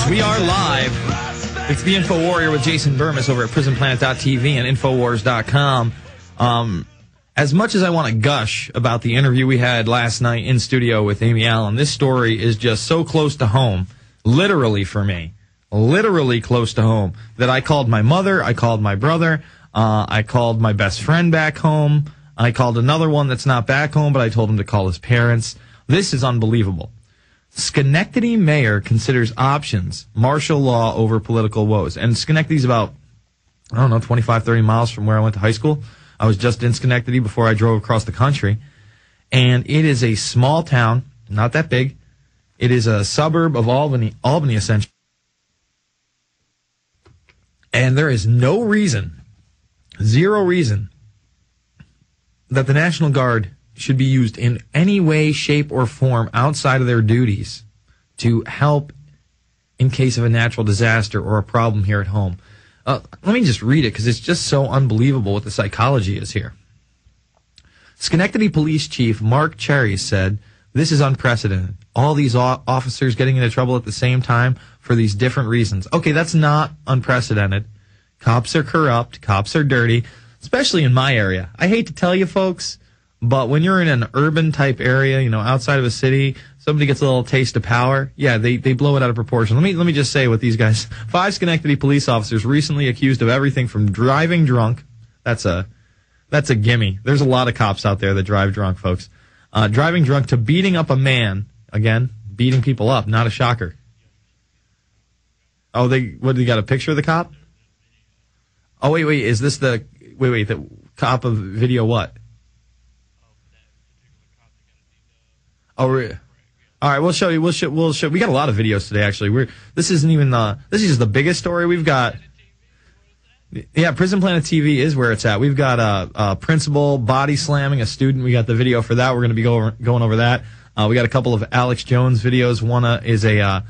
folks. We are live. It's the Info Warrior with Jason Burmis over at prisonplanet.tv and Infowars.com. As much as I want to gush about the interview we had last night in studio with Amy Allen, this story is just so close to home, literally for me, literally close to home, that I called my mother, I called my brother, I called my best friend back home, I called another one that's not back home, but I told him to call his parents. This is unbelievable. Schenectady mayor considers options, martial law over political woes. And Schenectady's about, 25, 30 miles from where I went to high school. I was just in Schenectady before I drove across the country. And it is a small town, not that big. It is a suburb of Albany essentially. And there is no reason, zero reason, that the National Guard should be used in any way, shape, or form outside of their duties to help in case of a natural disaster or a problem here at home. Let me just read it because it's just so unbelievable what the psychology is here. Schenectady Police Chief Mark Cherry said, "This is unprecedented. All these officers getting into trouble at the same time for these different reasons." Okay, that's not unprecedented. Cops are corrupt. Cops are dirty, especially in my area. I hate to tell you folks, but when you're in an urban type area, outside of a city, somebody gets a little taste of power. Yeah, they blow it out of proportion. Let me just say what these guys, 5 Schenectady police officers recently accused of everything from driving drunk. That's a gimme. There's a lot of cops out there that drive drunk, folks. Driving drunk to beating up a man. Again, beating people up, not a shocker. Oh, they got a picture of the cop? Oh, wait, is this the cop of video what? Oh, all right. We'll show you. We'll show. We got a lot of videos today. Actually, this isn't even this is just the biggest story we've got. Yeah, Prison Planet TV is where it's at. We've got a principal body slamming a student. We got the video for that. We're going to be going over that. We got a couple of Alex Jones videos. One is a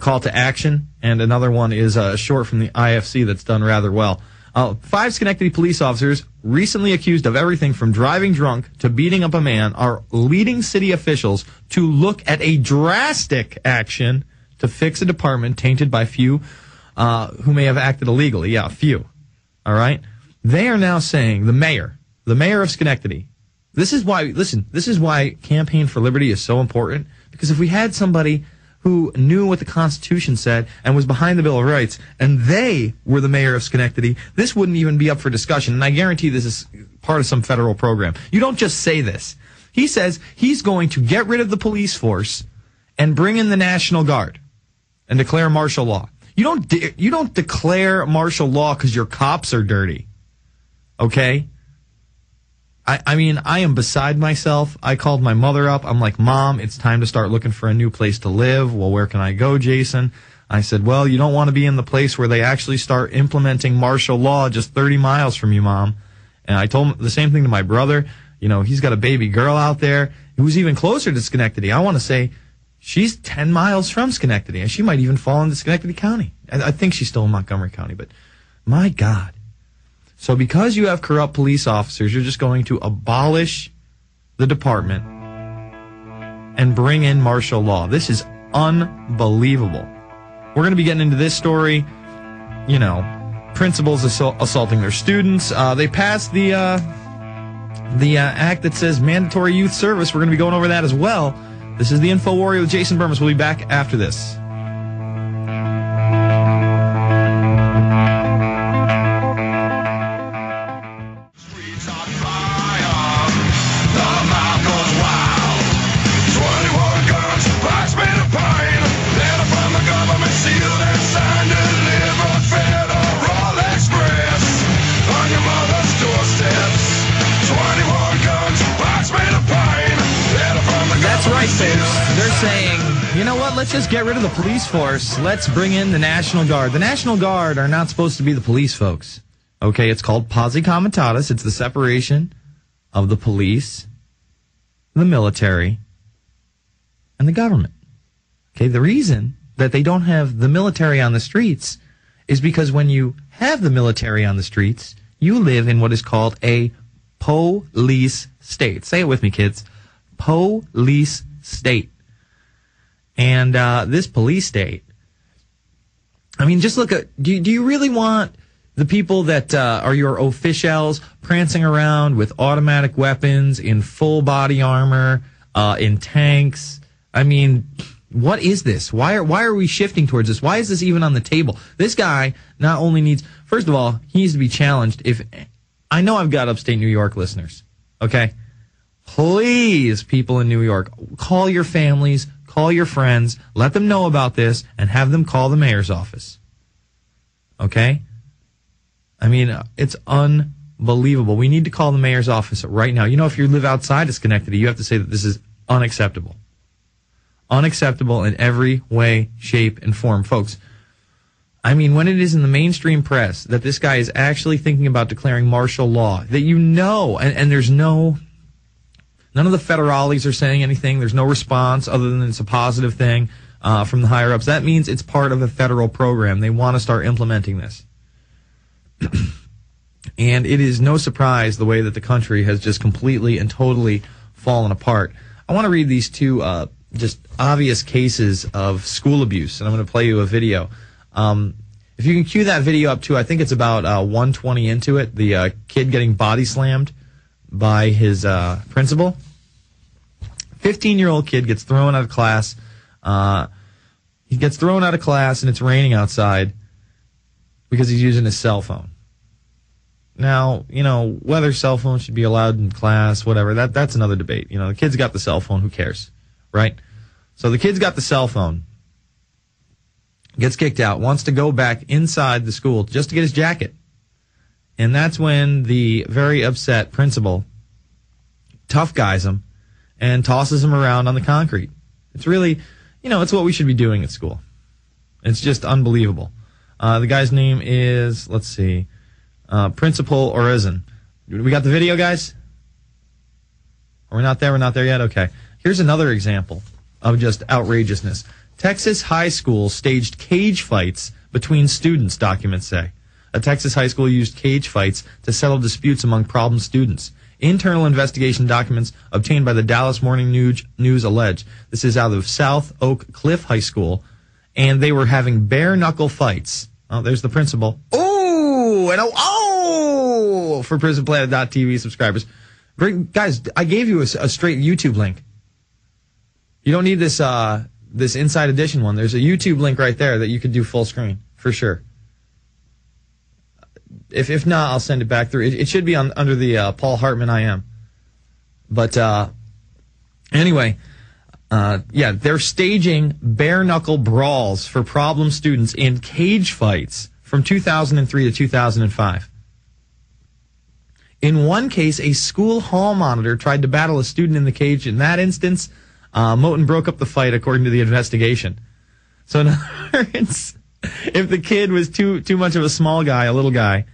call to action, and another one is a short from the IFC that's done rather well. 5 Schenectady police officers recently accused of everything from driving drunk to beating up a man are leading city officials to look at a drastic action to fix a department tainted by few who may have acted illegally. Yeah, a few. All right? They are now saying, the mayor of Schenectady, this is why Campaign for Liberty is so important, because if we had somebody who knew what the Constitution said and was behind the Bill of Rights, and they were the mayor of Schenectady, this wouldn't even be up for discussion. And I guarantee this is part of some federal program. You don't just say this. He says he's going to get rid of the police force and bring in the National Guard and declare martial law. You don't declare martial law because your cops are dirty. Okay? I mean, I am beside myself. I called my mother up. I'm like, Mom, it's time to start looking for a new place to live. Well, where can I go, Jason? I said, well, you don't want to be in the place where they actually start implementing martial law just 30 miles from you, Mom. And I told him the same thing to my brother. He's got a baby girl out there who's even closer to Schenectady. I want to say she's 10 miles from Schenectady, and she might even fall into Schenectady County. I think she's still in Montgomery County, but my God. So because you have corrupt police officers, you're just going to abolish the department and bring in martial law. This is unbelievable. We're going to be getting into this story. Principals assaulting their students. They passed the act that says mandatory youth service. We're going to be going over that as well. This is the Info Warrior with Jason Burmis. We'll be back after this. They're saying, you know what, let's just get rid of the police force. Let's bring in the National Guard. The National Guard are not supposed to be the police folks. Okay, it's called posse comitatus. It's the separation of the police, the military, and the government. Okay, the reason that they don't have the military on the streets is because when you have the military on the streets, you live in what is called a police state. Say it with me, kids. Police state. And this police state I mean, just look at, do you really want the people that are your officials prancing around with automatic weapons, in full body armor, in tanks? I mean, what is this? Why are we shifting towards this? Why is this even on the table? This guy not only needs, first of all, he needs to be challenged. If I know I've got upstate New York listeners, okay? Please, people in New York, call your families, call your friends, let them know about this, and have them call the mayor's office. Okay? I mean, it's unbelievable. We need to call the mayor's office right now. You know, if you live outside of Schenectady, you have to say that this is unacceptable. Unacceptable in every way, shape, and form. Folks, I mean, when it is in the mainstream press that this guy is actually thinking about declaring martial law, that you know, and there's none of the federales are saying anything. There's no response other than it's a positive thing from the higher-ups. That means it's part of a federal program. They want to start implementing this. And it is no surprise the way that the country has just completely and totally fallen apart. I want to read these two just obvious cases of school abuse, and I'm going to play you a video. If you can cue that video up too, I think it's about 1:20 into it, the kid getting body slammed by his principal. 15-year-old kid gets thrown out of class. He gets thrown out of class, and it's raining outside because he's using his cell phone. Now, you know, whether cell phones should be allowed in class, whatever, that's another debate. You know, the kid's got the cell phone, who cares, right? So the kid's got the cell phone, gets kicked out, wants to go back inside the school just to get his jacket. And that's when the very upset principal tough guys him and tosses him around on the concrete. It's really, you know, it's what we should be doing at school. It's just unbelievable. The guy's name is, let's see, Principal Orizon. We got the video, guys? Are we not there? We're not there yet? Okay. Here's another example of just outrageousness. Texas high school staged cage fights between students, documents say. A Texas high school used cage fights to settle disputes among problem students. Internal investigation documents obtained by the Dallas Morning News allege this is out of South Oak Cliff High School, and they were having bare-knuckle fights. Oh, there's the principal. Oh, and oh, for PrisonPlanet.tv subscribers. Guys, I gave you a straight YouTube link. You don't need this this Inside Edition one. There's a YouTube link right there that you could do full screen, for sure. If not, I'll send it back through. It should be under the Paul Hartman IM. But anyway, yeah, they're staging bare-knuckle brawls for problem students in cage fights from 2003 to 2005. In one case, a school hall monitor tried to battle a student in the cage. In that instance, Moten broke up the fight, according to the investigation. So in other words, if the kid was too much of a small guy, a little guy,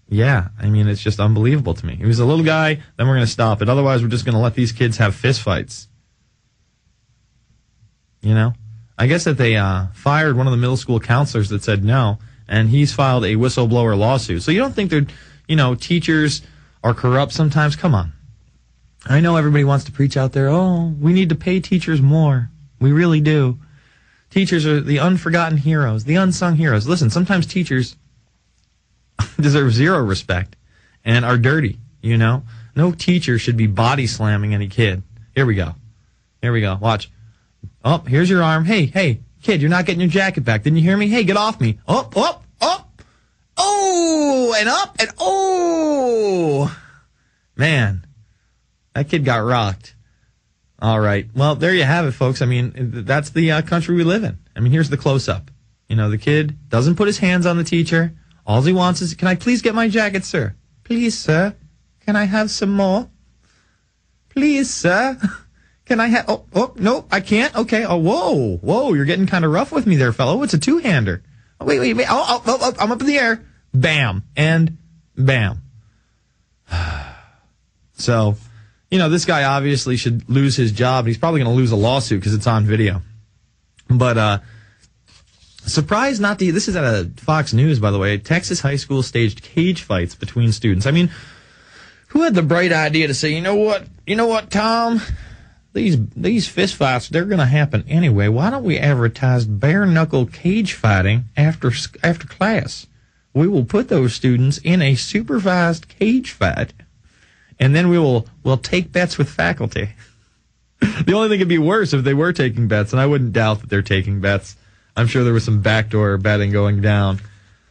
yeah, I mean, it's just unbelievable to me. He was a little guy, then we're going to stop it. Otherwise, we're just going to let these kids have fist fights. You know? I guess that they fired one of the middle school counselors that said no, and he's filed a whistleblower lawsuit. So you don't think they're, you know, teachers are corrupt sometimes? Come on. I know everybody wants to preach out there, oh, we need to pay teachers more. We really do. Teachers are the unforgotten heroes, the unsung heroes. Listen, sometimes teachers deserve zero respect and are dirty, you know? No teacher should be body slamming any kid. Here we go. Here we go. Watch. Oh, here's your arm. Hey, kid, you're not getting your jacket back. Didn't you hear me? Hey, get off me. Up. Oh, and up, and oh. Man, that kid got rocked. All right. Well, there you have it, folks. I mean, that's the country we live in. I mean, here's the close-up. You know, the kid doesn't put his hands on the teacher. All he wants is, can I please get my jacket, sir? Please, sir. Can I have some more? Please, sir. Can I have... Oh, no, I can't. Okay. Oh, whoa. You're getting kind of rough with me there, fellow. It's a two-hander. Oh, wait. Oh, I'm up in the air. Bam. And bam. So... You know, this guy obviously should lose his job. He's probably going to lose a lawsuit because it's on video. But surprised not to... This is at a Fox News, by the way. Texas high school staged cage fights between students. I mean, who had the bright idea to say, you know what, Tom? these fist fights, they're going to happen anyway. Why don't we advertise bare knuckle cage fighting after class? We will put those students in a supervised cage fight, and then we'll take bets with faculty. The only thing could be worse if they were taking bets, and I wouldn't doubt that they're taking bets. I'm sure there was some backdoor betting going down.